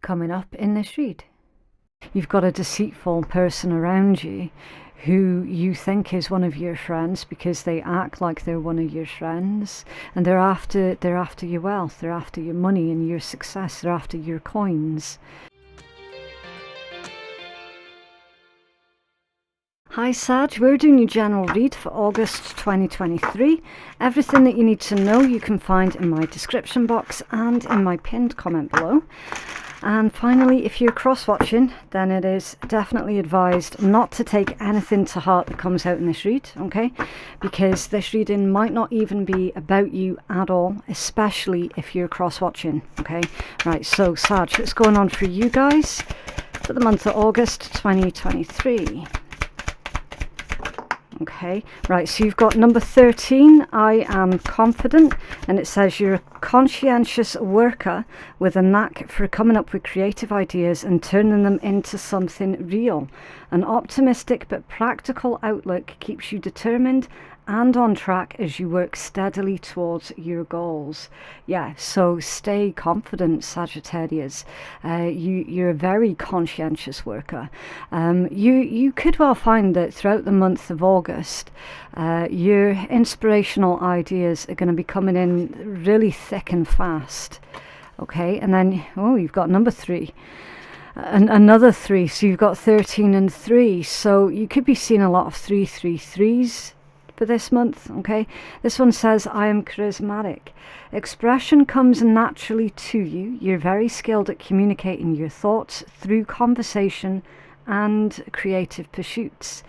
coming up in this read. You've got a deceitful person around you who you think is one of your friends because they act like they're one of your friends, and they're after your wealth, they're after your money and your success, they're after your coins. Hi Sag, we're doing your general read for August 2023. Everything that you need to know you can find in my description box and in my pinned comment below. And finally, if you're cross-watching, then it is definitely advised not to take anything to heart that comes out in this read, okay? Because this reading might not even be about you at all, especially if you're cross-watching, okay? Right, so Sag, what's going on for you guys for the month of August 2023? Okay, right, so you've got number 13, I am confident, and it says you're a conscientious worker with a knack for coming up with creative ideas and turning them into something real. An optimistic but practical outlook keeps you determined and on track as you work steadily towards your goals. Yeah, so stay confident, Sagittarius. You're a very conscientious worker. You could well find that throughout the month of August, your inspirational ideas are going to be coming in really thick and fast. Okay, and then, oh, you've got number 3. And another 3, so you've got 13 and 3. So you could be seeing a lot of 3-3-3s for this month, okay? This one says, I am charismatic. Expression comes naturally to you. You're very skilled at communicating your thoughts through conversation and creative pursuits.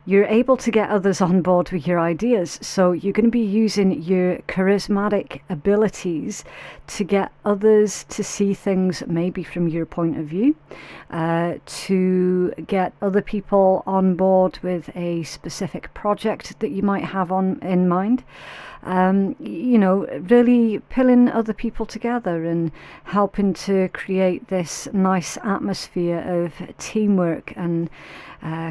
You're able to get others on board with your ideas, so you're going to be using your charismatic abilities to get others to see things maybe from your point of view, to get other people on board with a specific project that you might have in mind. You know, really pulling other people together and helping to create this nice atmosphere of teamwork and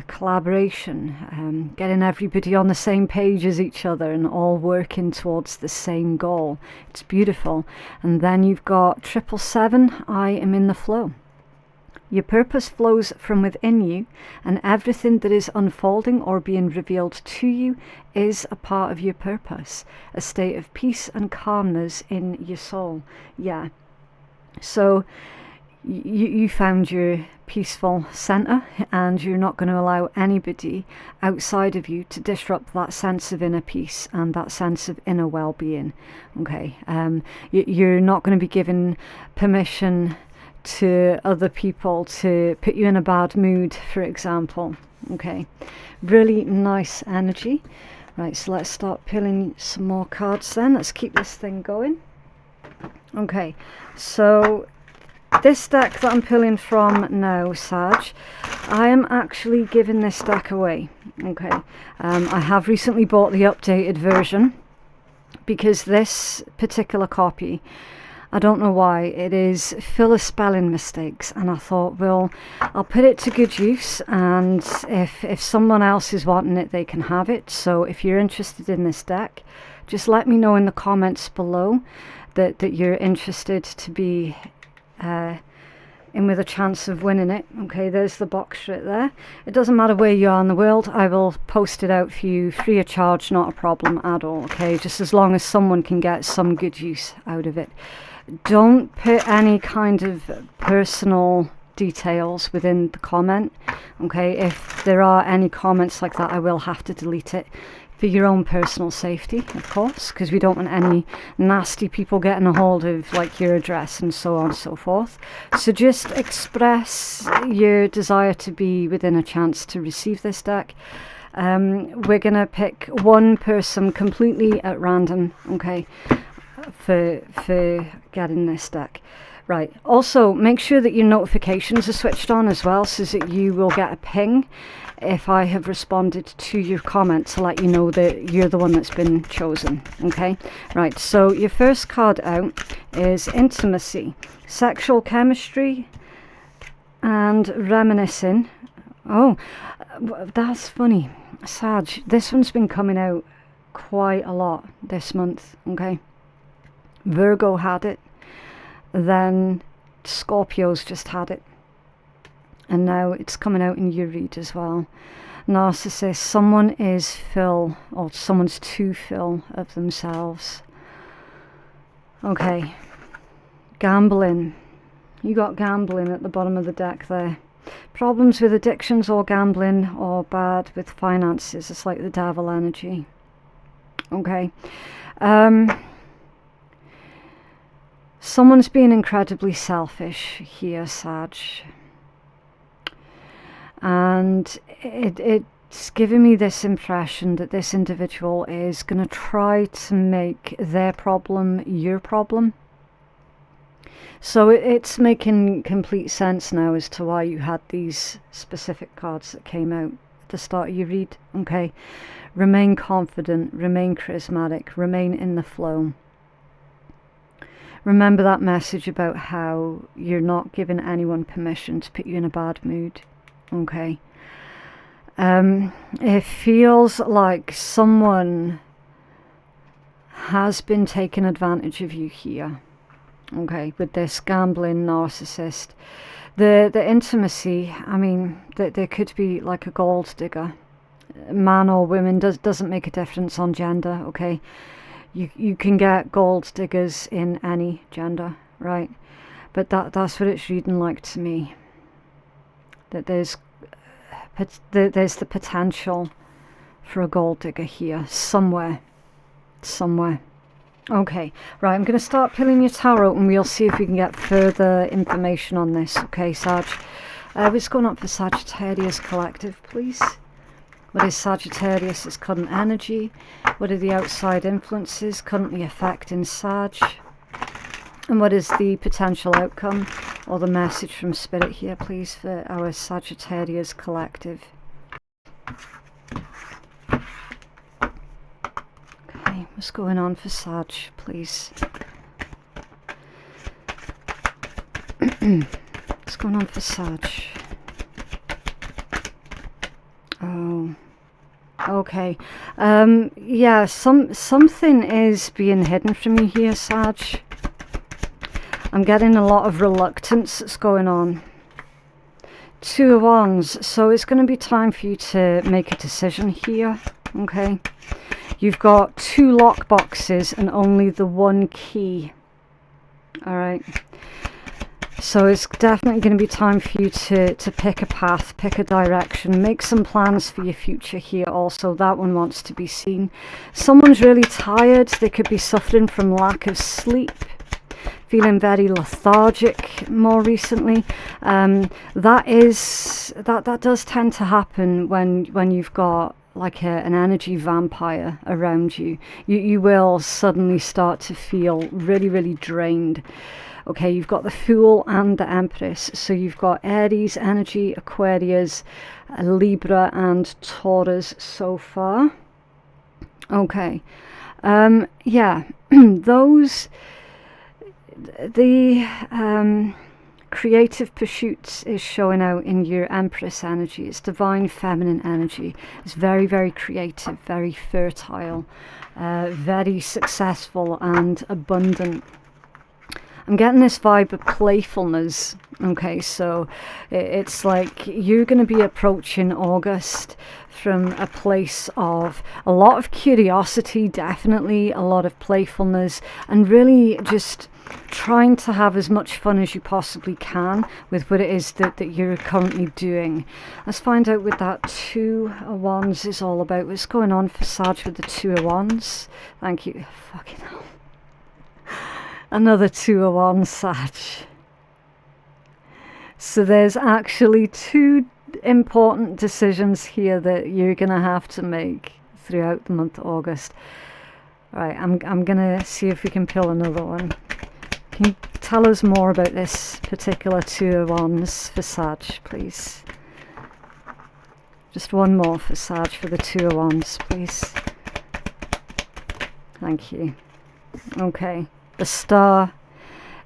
collaboration, getting everybody on the same page as each other and all working towards the same goal. It's beautiful. And then you've got 777, I am in the flow. Your purpose flows from within you, and everything that is unfolding or being revealed to you is a part of your purpose, a state of peace and calmness in your soul. Yeah, so you found your peaceful center, and you're not going to allow anybody outside of you to disrupt that sense of inner peace and that sense of inner well-being. Okay, you're not going to be given permission to other people to put you in a bad mood, for example. Okay, really nice energy. Right, so let's start pulling some more cards then. Let's keep this thing going. Okay, so this deck that I'm pulling from now, Sag, I am actually giving this deck away. Okay, I have recently bought the updated version because this particular copy, I don't know why, it is full of spelling mistakes, and I thought, well, I'll put it to good use, and if someone else is wanting it, they can have it. So if you're interested in this deck, just let me know in the comments below that you're interested to be in with a chance of winning it. Okay, there's the box right there. It doesn't matter where you are in the world, I will post it out for you free of charge, not a problem at all. Okay, just as long as someone can get some good use out of it. Don't put any kind of personal details within the comment. Okay, if there are any comments like that, I will have to delete it for your own personal safety, of course, because we don't want any nasty people getting a hold of like your address and so on and so forth. So just express your desire to be within a chance to receive this deck. We're gonna pick one person completely at random, okay, for getting this deck. Right, also make sure that your notifications are switched on as well, so that you will get a ping if I have responded to your comment to let you know that you're the one that's been chosen. Okay, right, so your first card out is intimacy, sexual chemistry and reminiscing. Oh, that's funny, Sag, this one's been coming out quite a lot this month. Okay, Virgo had it, then Scorpio's just had it. And now it's coming out in your read as well. Narcissist, someone is full, or someone's too full of themselves. Okay. Gambling. You got gambling at the bottom of the deck there. Problems with addictions or gambling, or bad with finances. It's like the devil energy. Okay. Someone's being incredibly selfish here, Sag. And it's giving me this impression that this individual is going to try to make their problem your problem. So it's making complete sense now as to why you had these specific cards that came out at the start of your read. Okay, remain confident, remain charismatic, remain in the flow. Remember that message about how you're not giving anyone permission to put you in a bad mood. Okay. It feels like someone has been taking advantage of you here. Okay, with this gambling narcissist. The intimacy, I mean, there could be like a gold digger. Man or women, doesn't make a difference on gender, okay? You can get gold diggers in any gender, right? But that's what it's reading like to me. That there's the potential for a gold digger here, somewhere. Okay, right, I'm going to start peeling your tarot and we'll see if we can get further information on this. Okay, Sag. What's going on for Sagittarius Collective, please? What is Sagittarius' current energy? What are the outside influences currently affecting Sag? And what is the potential outcome or the message from Spirit here, please, for our Sagittarius Collective? Okay, what's going on for Sag, please? What's going on for Sag? Oh, okay. Yeah, something is being hidden from you here, Sag. I'm getting a lot of reluctance that's going on. 2 of Wands, so it's going to be time for you to make a decision here, okay? You've got 2 lock boxes and only the 1 key, alright? So it's definitely going to be time for you to pick a path, pick a direction, make some plans for your future here also. That one wants to be seen. Someone's really tired. They could be suffering from lack of sleep, feeling very lethargic more recently. That does tend to happen when you've got like an energy vampire around you. You will suddenly start to feel really, really drained. Okay, you've got the Fool and the Empress. So you've got Aries energy, Aquarius, Libra and Taurus so far. Okay. Yeah, those... The creative pursuits is showing out in your Empress energy. It's divine feminine energy. It's very, very creative, very fertile, very successful and abundant. I'm getting this vibe of playfulness. Okay, so it's like you're going to be approaching August from a place of a lot of curiosity, definitely a lot of playfulness, and really just trying to have as much fun as you possibly can with what it is that you're currently doing. Let's find out what that 2 of Wands is all about. What's going on for Sag with the 2 of Wands? Thank you. Fucking hell. Another 2 of Wands, Sag. So there's actually 2 important decisions here that you're going to have to make throughout the month of August. Right, I'm going to see if we can pull another one. Can you tell us more about this particular 2 of Wands for Sag, please? Just one more for Sag for the 2 of Wands, please. Thank you. Okay. The Star,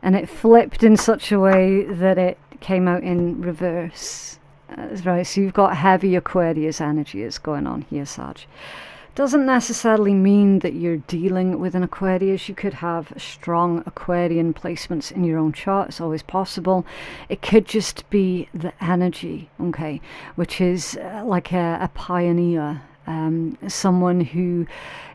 and it flipped in such a way that it came out in reverse. Right, so you've got heavy Aquarius energy that's going on here, Sag. Doesn't necessarily mean that you're dealing with an Aquarius. You could have strong Aquarian placements in your own chart. It's always possible. It could just be the energy, okay, which is like a pioneer, someone who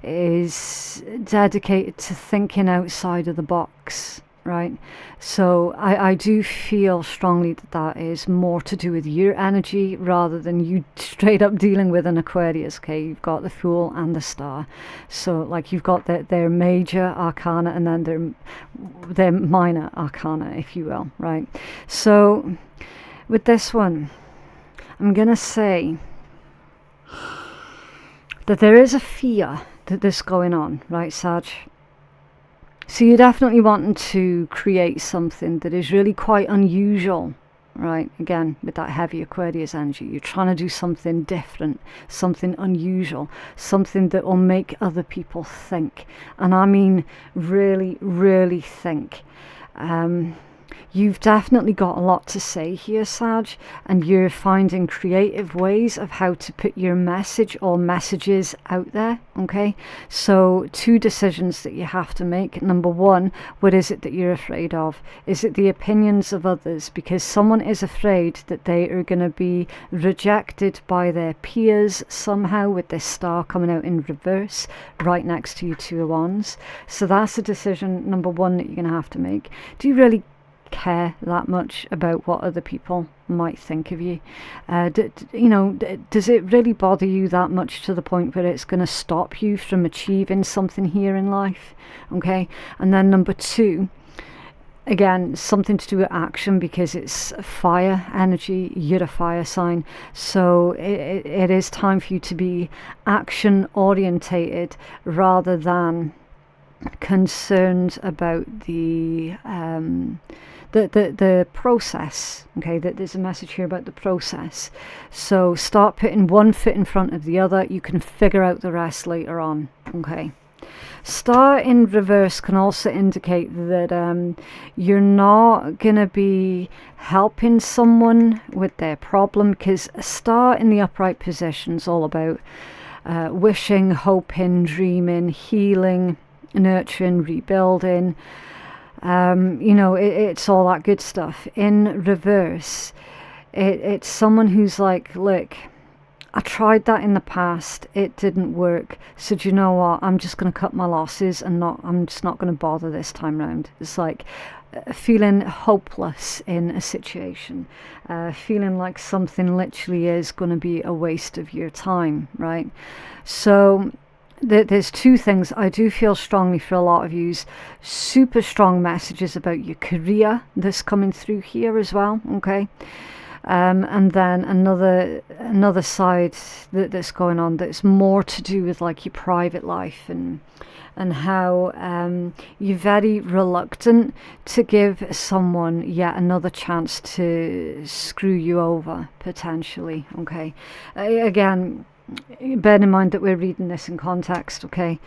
is dedicated to thinking outside of the box, right? So I do feel strongly that that is more to do with your energy rather than you straight up dealing with an Aquarius. Okay, you've got the Fool and the Star, so like you've got their major arcana and then their minor arcana, if you will, right? So with this one, I'm gonna say that there is a fear that this going on, right, Sag? So you're definitely wanting to create something that is really quite unusual, right? Again, with that heavy Aquarius energy, you're trying to do something different, something unusual, something that will make other people think. And I mean really, really think. You've definitely got a lot to say here, Sag, and you're finding creative ways of how to put your message or messages out there, okay? So 2 decisions that you have to make. Number 1, what is it that you're afraid of? Is it the opinions of others? Because someone is afraid that they are going to be rejected by their peers somehow, with this Star coming out in reverse right next to your 2 of Wands. So that's a decision, number 1, that you're going to have to make. Do you really care that much about what other people might think of you? Does it really bother you that much to the point where it's going to stop you from achieving something here in life? Okay, and then number 2, again, something to do with action, because it's fire energy. You're a fire sign, so it is time for you to be action orientated rather than concerned about the process. Okay, that there's a message here about the process. So start putting one foot in front of the other. You can figure out the rest later on. Okay. Star in reverse can also indicate that you're not going to be helping someone with their problem, because a Star in the upright position is all about wishing, hoping, dreaming, healing, nurturing, rebuilding. It's all that good stuff. In reverse, it's someone who's like, look, I tried that in the past, it didn't work, so do you know what, I'm just going to cut my losses and I'm just not going to bother this time round. It's like feeling hopeless in a situation, feeling like something literally is going to be a waste of your time, right? So there's 2 things I do feel strongly for a lot of yous. Super strong messages about your career that's coming through here as well, okay? And then another side that's going on that's more to do with like your private life and how you're very reluctant to give someone yet another chance to screw you over, potentially, okay? Again, bear in mind that we're reading this in context, okay?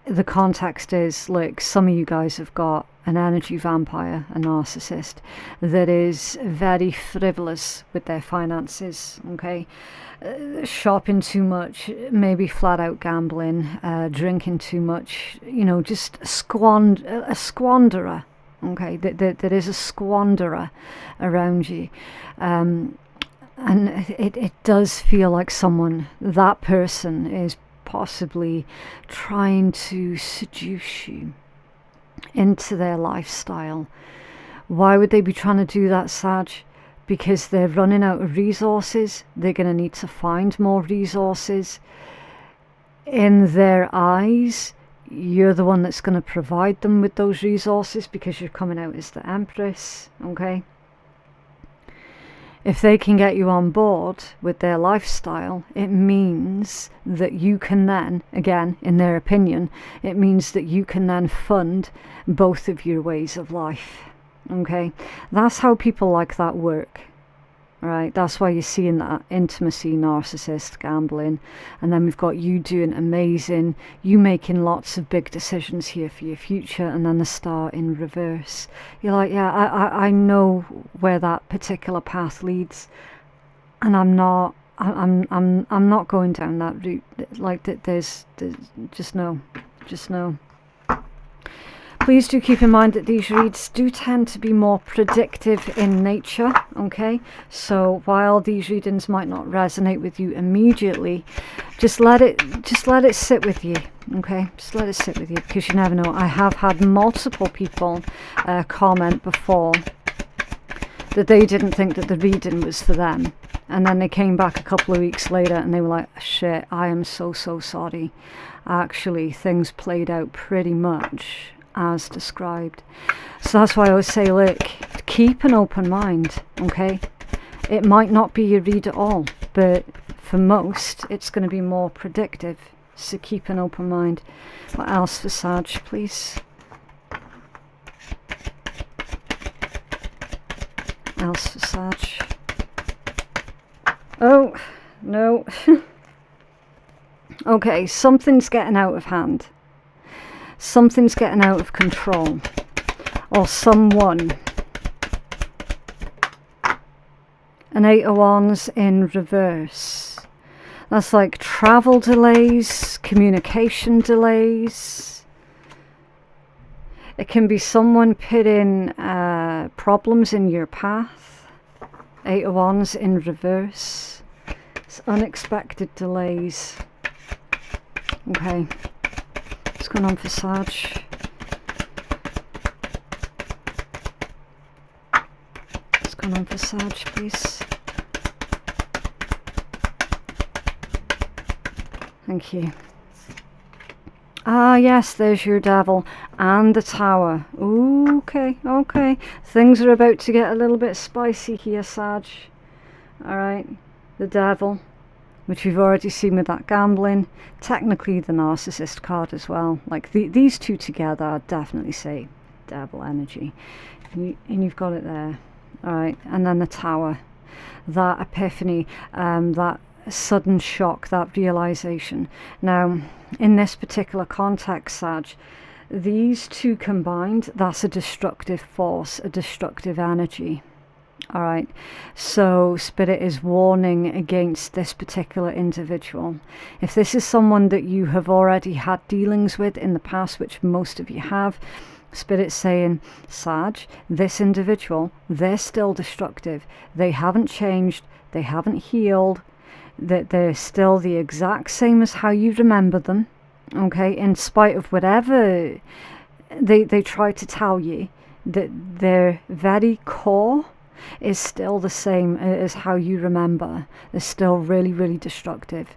The context is, look, some of you guys have got an energy vampire, a narcissist, that is very frivolous with their finances, okay? Shopping too much, maybe flat out gambling, drinking too much, just a squanderer, okay? There is a squanderer around you. And it does feel like that person is possibly trying to seduce you into their lifestyle. Why would they be trying to do that, Sag? Because they're running out of resources. They're going to need to find more resources. In their eyes, you're the one that's going to provide them with those resources because you're coming out as the Empress, okay? If they can get you on board with their lifestyle, it means that you can then, again, in their opinion, it means that you can then fund both of your ways of life, okay? That's how people like that work, right? That's why you're seeing that intimacy, narcissist, gambling, and then we've got you doing amazing, you making lots of big decisions here for your future, and then the Star in reverse. You're like, yeah, I know where that particular path leads, and I'm not I'm not going down that route. Like, there's just no. Please do keep in mind that these reads do tend to be more predictive in nature, okay? So while these readings might not resonate with you immediately, just let it sit with you, okay? Just let it sit with you, because you never know. I have had multiple people comment before that they didn't think that the reading was for them, and then they came back a couple of weeks later and they were like, shit, I am so sorry. Actually, things played out pretty much as described. So that's why I always say, look, keep an open mind, okay? It might not be your read at all, but for most it's going to be more predictive, so keep an open mind. What else for Sag, please? Else for Sag? Oh no. Okay, something's getting out of hand. Something's getting out of control, or someone. An 8 of Wands in reverse. That's like travel delays, communication delays. It can be someone putting problems in your path. 8 of Wands in reverse. It's unexpected delays. Okay. What's going on for Sag? What's going on for Sag, please? Thank you. Ah, yes, there's your Devil and the Tower. Ooh, okay. Things are about to get a little bit spicy here, Sag. Alright, the Devil, which we've already seen with that gambling. Technically the Narcissist card as well. Like, these two together, I'd definitely say Devil energy. And you've got it there. Alright, and then the Tower. That epiphany, that sudden shock, that realization. Now, in this particular context, Sag, these two combined, that's a destructive force, a destructive energy. Alright, so Spirit is warning against this particular individual. If this is someone that you have already had dealings with in the past, which most of you have, Spirit's saying, Sag, this individual, they're still destructive. They haven't changed, they haven't healed, that they're still the exact same as how you remember them, okay, in spite of whatever they try to tell you, that their very core is still the same as how you remember. They're still really destructive.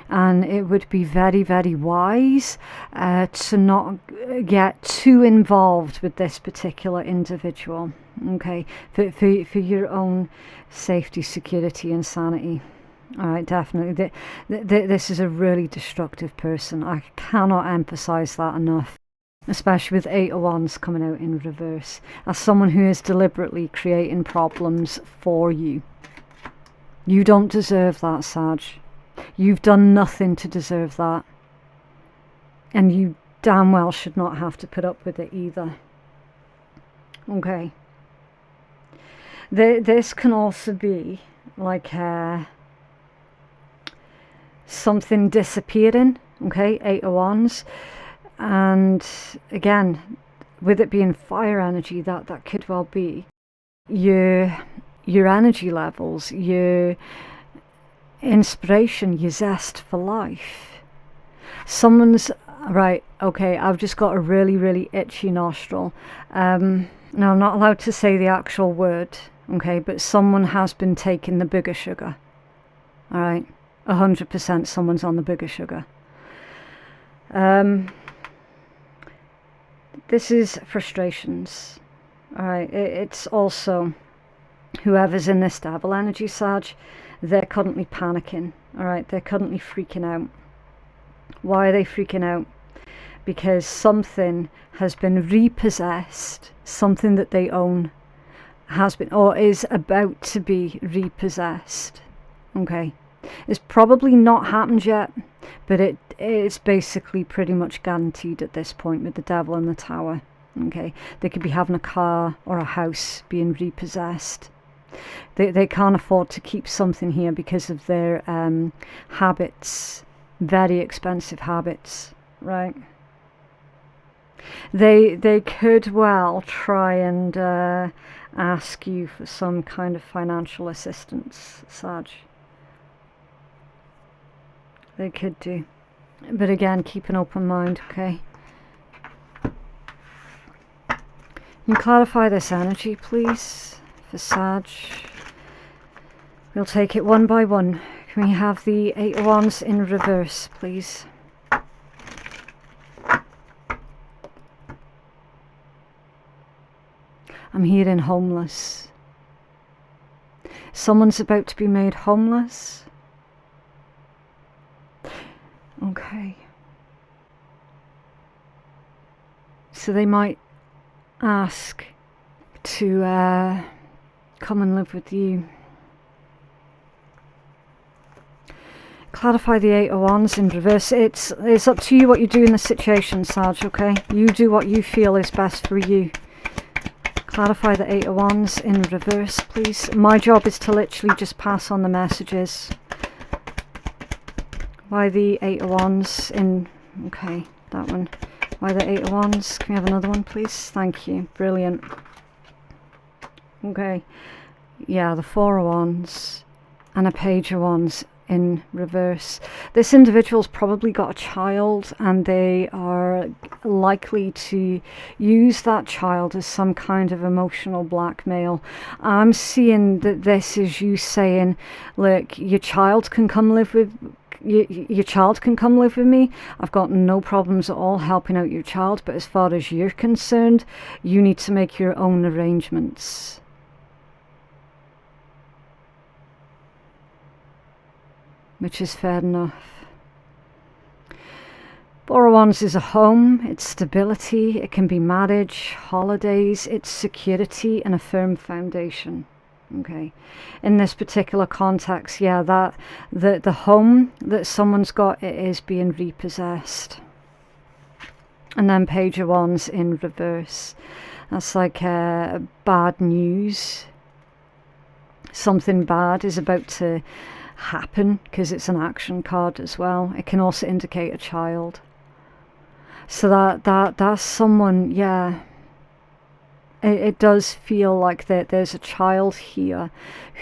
And it would be very wise to not get too involved with this particular individual, okay, for your own safety, security and sanity. Alright, definitely. This is a really destructive person. I cannot emphasize that enough. Especially with 8 of Wands coming out in reverse. As someone who is deliberately creating problems for you. You don't deserve that, Sag. You've done nothing to deserve that. And you damn well should not have to put up with it either. Okay. This can also be like something disappearing. Okay, 8 of Wands. And again, with it being fire energy, that could well be your energy levels, your inspiration, your zest for life. Someone's right, okay, I've just got a really itchy nostril. Now I'm not allowed to say the actual word, okay, but someone has been taking the booger sugar. Alright, 100% someone's on the booger sugar. This is frustrations. Alright, it's also whoever's in this Devil energy, Sag, they're currently panicking. Alright, they're currently freaking out. Why are they freaking out? Because something has been repossessed. Something that they own has been, or is about to be repossessed. Okay. It's probably not happened yet, but it's basically pretty much guaranteed at this point with the Devil and the Tower. Okay, they could be having a car or a house being repossessed. They can't afford to keep something here because of their habits, very expensive habits, right? They could well try and ask you for some kind of financial assistance, Sag. They could do. But again, keep an open mind, okay? Can you clarify this energy, please, for Sag? We'll take it one by one. Can we have the Eight of Wands in reverse, please? I'm hearing homeless. Someone's about to be made homeless. Okay. So they might ask to come and live with you. Clarify the Eight of Wands in reverse. It's up to you what you do in the situation, Sag, okay? You do what you feel is best for you. Clarify the Eight of Wands in reverse, please. My job is to literally just pass on the messages. Why the Eight of Wands in... Okay, that one. Why the Eight of Wands? Can we have another one, please? Thank you. Brilliant. Okay. Yeah, the Four of Wands and a Page of Wands in reverse. This individual's probably got a child, and they are likely to use that child as some kind of emotional blackmail. I'm seeing that this is you saying, look, your child can come live with your child can come live with me. I've got no problems at all helping out your child, but as far as you're concerned, you need to make your own arrangements. Which is fair enough. Four of Wands is a home, it's stability, it can be marriage, holidays, it's security and a firm foundation. Okay, in this particular context, yeah, that the home that someone's got, it is being repossessed. And then Page of Wands in reverse. That's like bad news. Something bad is about to happen because it's an action card as well. It can also indicate a child. So that's someone, yeah. It does feel like that there's a child here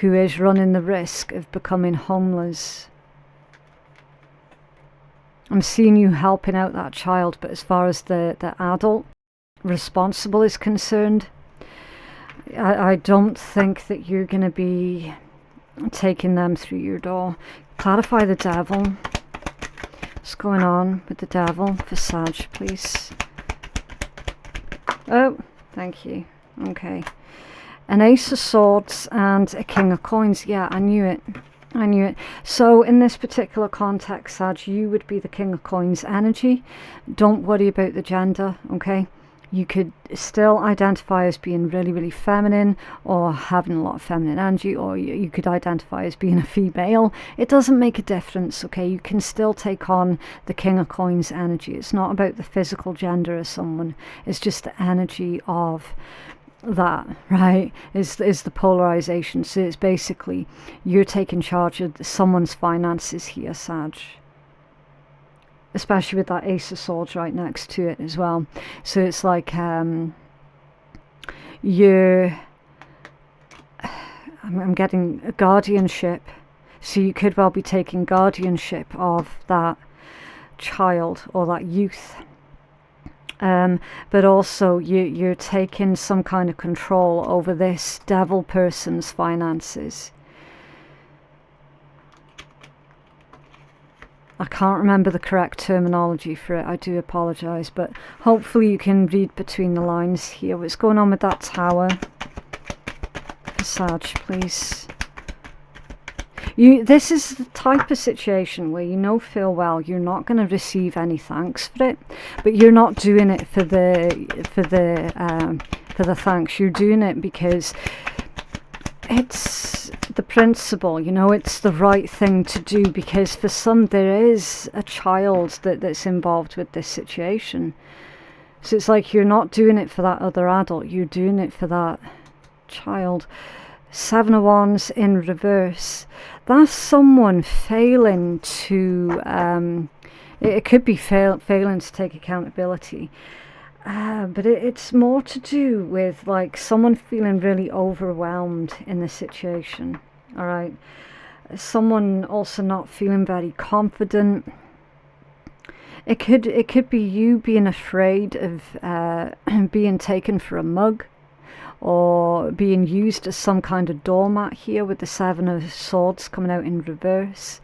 who is running the risk of becoming homeless. I'm seeing you helping out that child, but as far as the adult responsible is concerned, I don't think that you're going to be taking them through your door. Clarify the Devil. What's going on with the Devil for Sag, please? Oh, thank you. Okay. An Ace of Swords and a King of Coins. Yeah, I knew it. I knew it. So in this particular context, Sag, you would be the King of Coins energy. Don't worry about the gender, okay? You could still identify as being really, really feminine or having a lot of feminine energy, or you could identify as being a female. It doesn't make a difference, okay? You can still take on the King of Coins energy. It's not about the physical gender of someone. It's just the energy of that, right? Is the polarization. So it's basically you're taking charge of someone's finances here, Sag. Especially with that Ace of Swords right next to it as well. So it's like I'm getting a guardianship. So you could well be taking guardianship of that child or that youth. But also you're taking some kind of control over this devil person's finances. I can't remember the correct terminology for it, I do apologise, but hopefully you can read between the lines here. What's going on with that Tower? Sag, please. This is the type of situation where you know full well you're not going to receive any thanks for it, but you're not doing it for the thanks. You're doing it because it's the principle, you know, it's the right thing to do, because for some there is a child that's involved with this situation. So it's like you're not doing it for that other adult, you're doing it for that child. Seven of Wands in reverse. That's someone failing to, it could be failing to take accountability. But it's more to do with like someone feeling really overwhelmed in the situation. All right. Someone also not feeling very confident. It could be you being afraid of being taken for a mug, or being used as some kind of doormat here with the Seven of Swords coming out in reverse.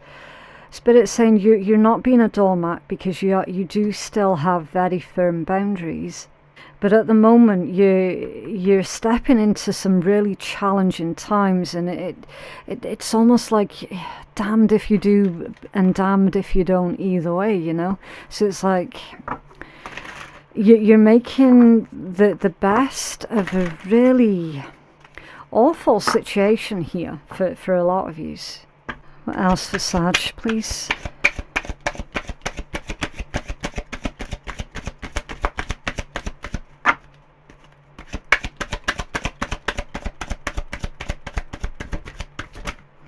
Spirit's saying you're not being a doormat, because you do still have very firm boundaries. But at the moment you're stepping into some really challenging times, and it's almost like damned if you do and damned if you don't either way, you know. So it's like you're making the best of a really awful situation here for a lot of you. What else for Sag, please?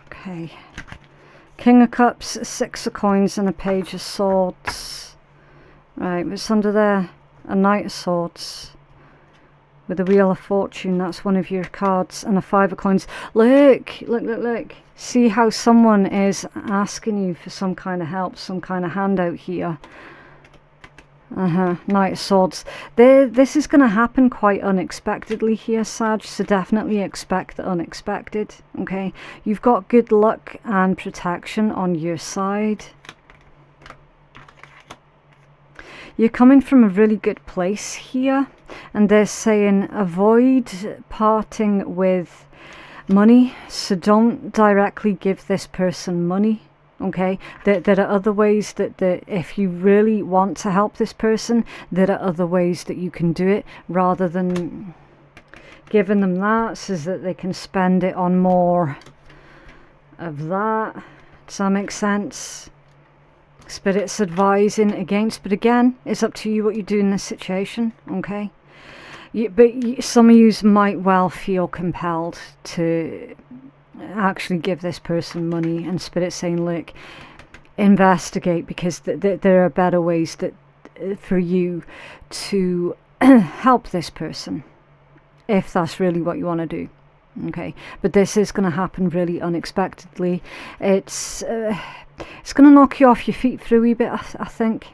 Okay. King of Cups, Six of Coins, and a Page of Swords. Right, what's under there? A Knight of Swords with a Wheel of Fortune. That's one of your cards, and a Five of Coins. Look. See how someone is asking you for some kind of help, some kind of handout here. Knight of Swords. This is going to happen quite unexpectedly here, Sag, so definitely expect the unexpected. Okay, you've got good luck and protection on your side. You're coming from a really good place here, and they're saying avoid parting with money, so don't directly give this person money. Okay, there are other ways that if you really want to help this person, there are other ways that you can do it, rather than giving them that so that they can spend it on more of that. Does that make sense? Spirit's advising against, but again, it's up to you what you do in this situation. Okay, but some of you might well feel compelled to actually give this person money, and Spirit's saying, look, investigate, because there are better ways that for you to help this person, if that's really what you want to do. Okay, but this is going to happen really unexpectedly. It's going to knock you off your feet for a wee bit, I think,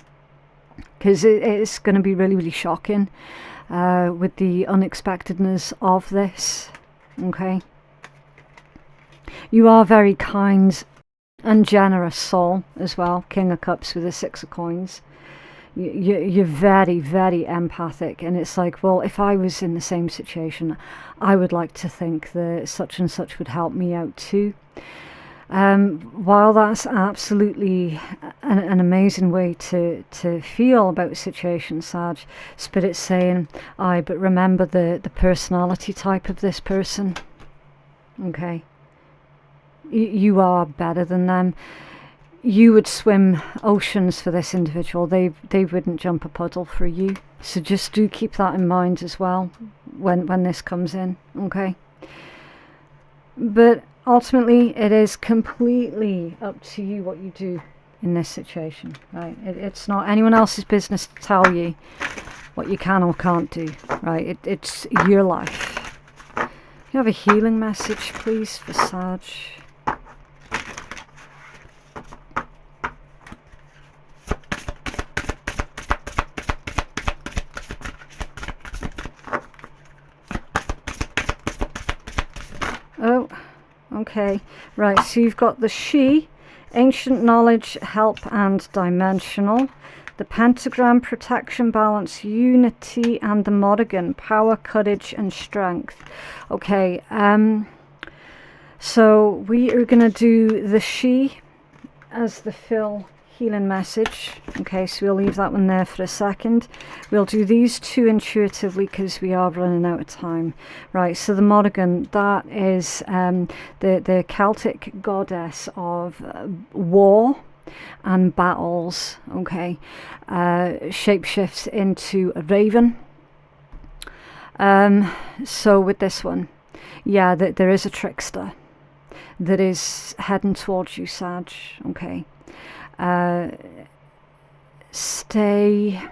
because it's going to be really, really shocking with the unexpectedness of this. Okay, you are very kind and generous soul as well. King of Cups with a Six of Coins. You're very, very empathic, and it's like, well, if I was in the same situation, I would like to think that such and such would help me out too. While that's absolutely an amazing way to feel about a situation, Sag, Spirit's saying, aye, but remember the personality type of this person. Okay, you are better than them. You would swim oceans for this individual. They wouldn't jump a puddle for you. So just do keep that in mind as well when this comes in. Okay, but ultimately it is completely up to you what you do in this situation, right? It's not anyone else's business to tell you what you can or can't do, right? It's your life. Can you have a healing message, please, for Sag? Oh, okay, right, so you've got the She, Ancient Knowledge, Help and Dimensional, the Pentagram, Protection, Balance, Unity, and the Monargan, Power, Courage and Strength. Okay, so we are going to do the She as the fill healing message. Okay, so we'll leave that one there for a second. We'll do these two intuitively because we are running out of time. Right, so the Monargan, that is the Celtic goddess of war and battles. Okay, shapeshifts into a raven. So with this one, Yeah, that there is a trickster that is heading towards you, Sag. Okay. Stay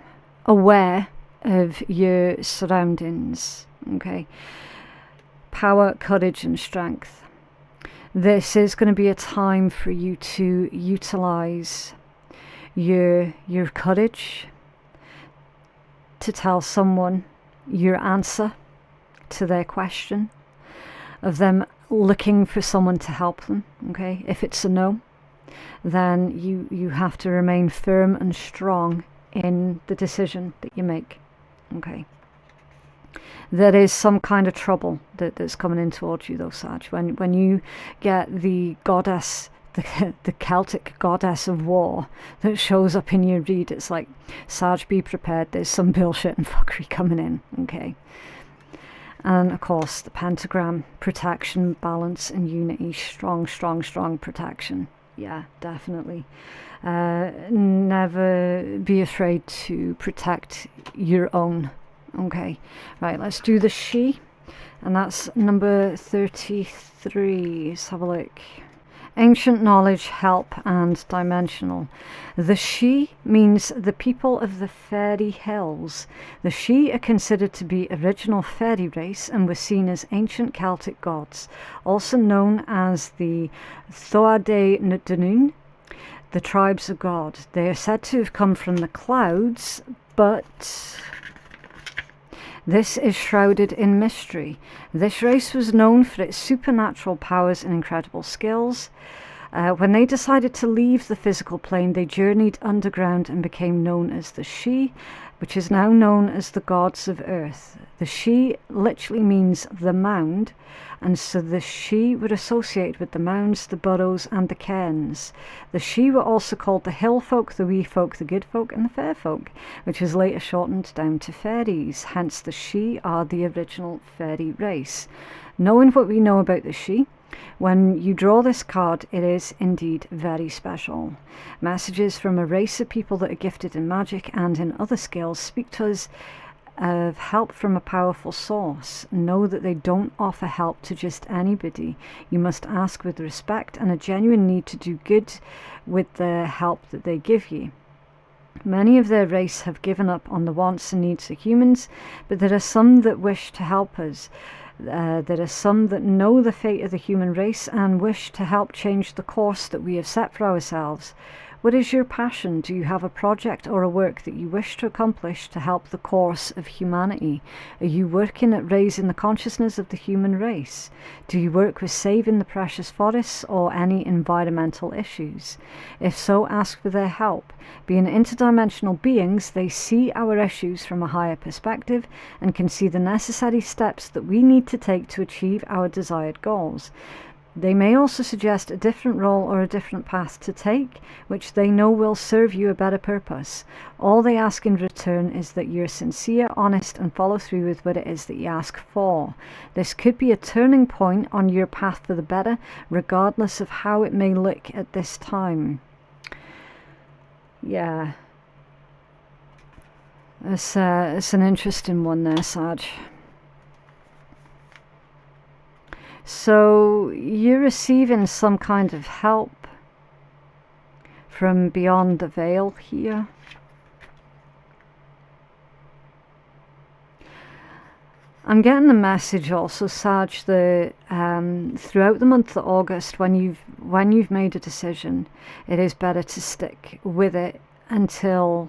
aware of your surroundings. Okay. Power, courage, and strength. This is going to be a time for you to utilize your courage to tell someone your answer to their question, of them looking for someone to help them. Okay, if it's a no, then you have to remain firm and strong in the decision that you make. Okay, there is some kind of trouble that's coming in towards you though, Sag. When you get the goddess, the Celtic goddess of war that shows up in your read, it's like, Sag, be prepared, there's some bullshit and fuckery coming in. Okay. And of course the pentagram, protection, balance and unity. Strong protection. Yeah, definitely. Never be afraid to protect your own. Okay, right, let's do the she, and that's number 33. Let's have a look. Ancient knowledge, help, and dimensional. The she means the people of the fairy hills. The she are considered to be original fairy race and were seen as ancient Celtic gods, also known as the Thoade Danún, the tribes of God. They are said to have come from the clouds, but this is shrouded in mystery. This race was known for its supernatural powers and incredible skills. When they decided to leave the physical plane, they journeyed underground and became known as the She, which is now known as the gods of earth. The She literally means the mound, and so the She were associated with the mounds, the burrows, and the cairns. The She were also called the hill folk, the wee folk, the good folk, and the fair folk, which was later shortened down to fairies. Hence the She are the original fairy race. Knowing what we know about the She, when you draw this card, it is indeed very special. Messages from a race of people that are gifted in magic and in other skills speak to us of help from a powerful source. Know that they don't offer help to just anybody. You must ask with respect and a genuine need to do good with the help that they give you. Many of their race have given up on the wants and needs of humans, but there are some that wish to help us. There are some that know the fate of the human race and wish to help change the course that we have set for ourselves. What is your passion? Do you have a project or a work that you wish to accomplish to help the course of humanity? Are you working at raising the consciousness of the human race? Do you work with saving the precious forests or any environmental issues? If so, ask for their help. Being interdimensional beings, they see our issues from a higher perspective and can see the necessary steps that we need to take to achieve our desired goals. They may also suggest a different role or a different path to take, which they know will serve you a better purpose. All they ask in return is that you're sincere, honest, and follow through with what it is that you ask for. This could be a turning point on your path for the better, regardless of how it may look at this time. Yeah. It's an interesting one there, Sag. So you're receiving some kind of help from beyond the veil here. I'm getting the message also, Sag, that throughout the month of August, when you've made a decision, it is better to stick with it until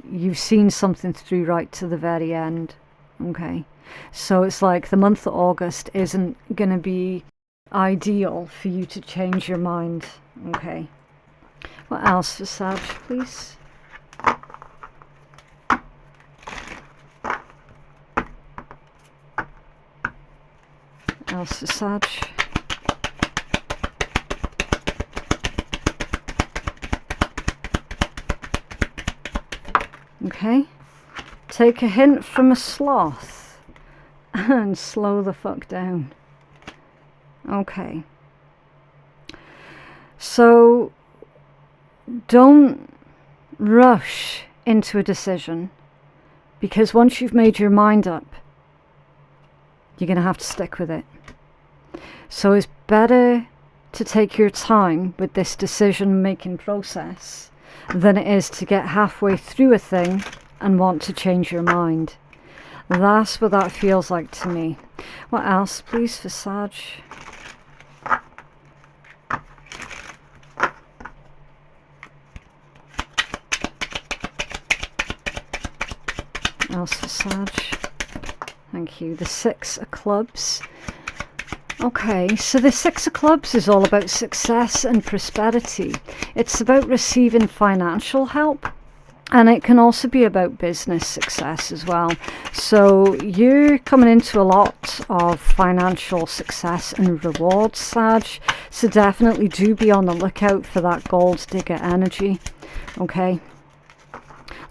you've seen something through right to the very end. Okay. So it's like the month of August isn't going to be ideal for you to change your mind. Okay. What else for Sag, please? What else for Sag? Okay. Take a hint from a sloth and slow the fuck down. Okay. So don't rush into a decision, because once you've made your mind up, you're going to have to stick with it. So it's better to take your time with this decision-making process than it is to get halfway through a thing and want to change your mind. That's what that feels like to me. What else, please, for Sag? What else for Sag? Thank you. The Six of Clubs. Okay, so the Six of Clubs is all about success and prosperity. It's about receiving financial help, and it can also be about business success as well. So you're coming into a lot of financial success and rewards, Sag. So definitely do be on the lookout for that gold digger energy. Okay,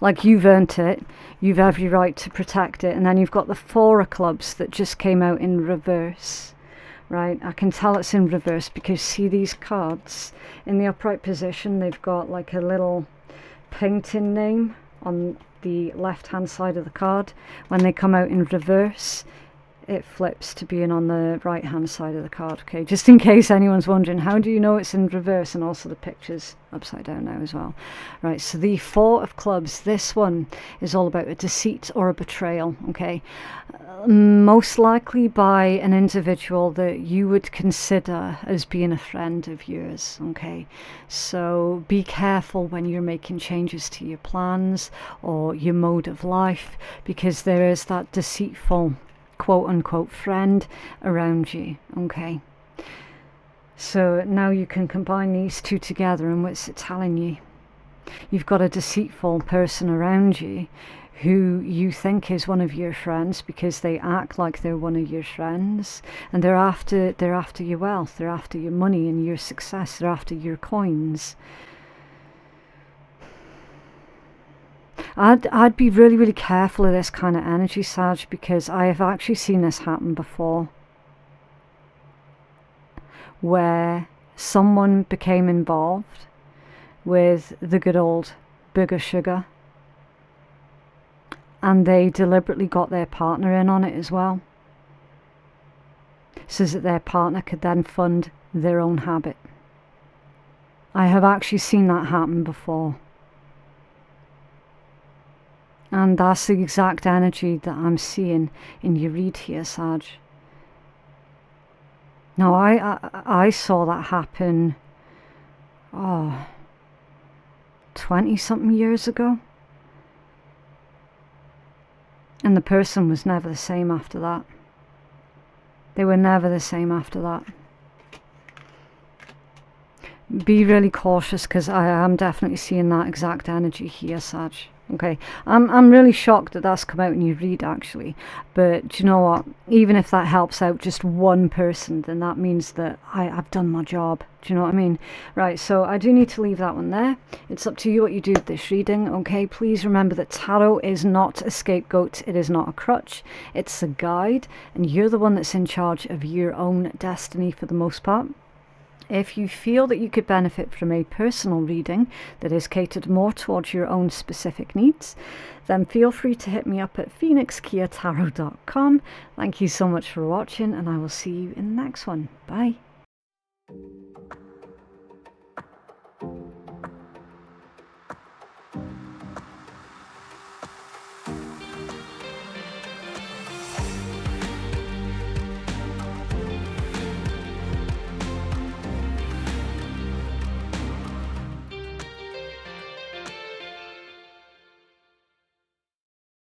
like, you've earned it. You've every right to protect it. And then you've got the Four of Clubs that just came out in reverse. Right, I can tell it's in reverse because see these cards in the upright position, they've got like a little painting name on the left hand side of the card. When they come out in reverse, it flips to being on the right hand side of the card. Okay, just in case anyone's wondering, how do you know it's in reverse? And also the picture's upside down now as well. Right, so the Four of Clubs, this one is all about a deceit or a betrayal. Okay, most likely by an individual that you would consider as being a friend of yours. Okay, so be careful when you're making changes to your plans or your mode of life, because there is that deceitful quote-unquote friend around you. Okay, so now you can combine these two together, and what's it telling you? You've got a deceitful person around you who you think is one of your friends because they act like they're one of your friends, and they're after your wealth, they're after your money and your success, they're after your coins. I'd be really, really careful of this kind of energy, Sag, because I have actually seen this happen before, where someone became involved with the good old booger sugar, and they deliberately got their partner in on it as well, so that their partner could then fund their own habit. I have actually seen that happen before. And that's the exact energy that I'm seeing in your read here, Sag. Now, I saw that happen, 20-something years ago. And the person was never the same after that. They were never the same after that. Be really cautious, because I am definitely seeing that exact energy here, Sag. Okay, I'm really shocked that that's come out in your read, actually. But do you know what? Even if that helps out just one person, then that means that I've done my job. Do you know what I mean? Right, so I do need to leave that one there. It's up to you what you do with this reading, okay? Please remember that tarot is not a scapegoat. It is not a crutch. It's a guide, and you're the one that's in charge of your own destiny for the most part. If you feel that you could benefit from a personal reading that is catered more towards your own specific needs, then feel free to hit me up at phoenixkeiatarot.com. Thank you so much for watching, and I will see you in the next one. Bye.